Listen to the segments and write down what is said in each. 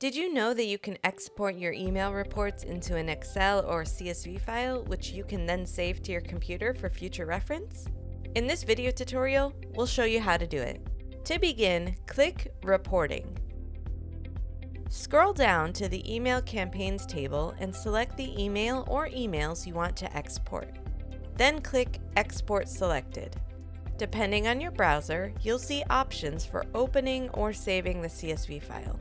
Did you know that you can export your email reports into an Excel or CSV file, which you can then save to your computer for future reference? In this video tutorial, we'll show you how to do it. To begin, click Reporting. Scroll down to the Email Campaigns table and select the email or emails you want to export. Then click Export Selected. Depending on your browser, you'll see options for opening or saving the CSV file.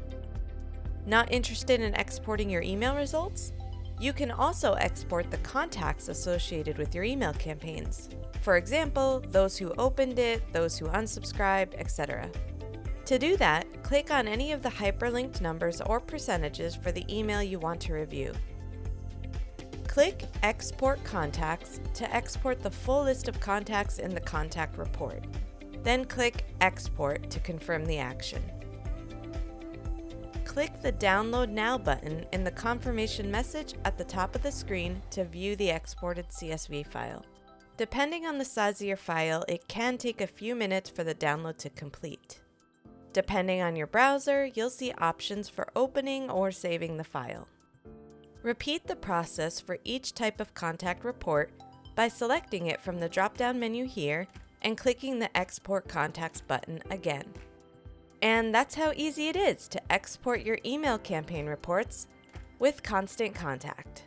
Not interested in exporting your email results? You can also export the contacts associated with your email campaigns. For example, those who opened it, those who unsubscribed, etc. To do that, click on any of the hyperlinked numbers or percentages for the email you want to review. Click Export Contacts to export the full list of contacts in the contact report. Then click Export to confirm the action. Click the Download Now button in the confirmation message at the top of the screen to view the exported CSV file. Depending on the size of your file, it can take a few minutes for the download to complete. Depending on your browser, you'll see options for opening or saving the file. Repeat the process for each type of contact report by selecting it from the drop-down menu here and clicking the Export Contacts button again. And that's how easy it is to export your email campaign reports with Constant Contact.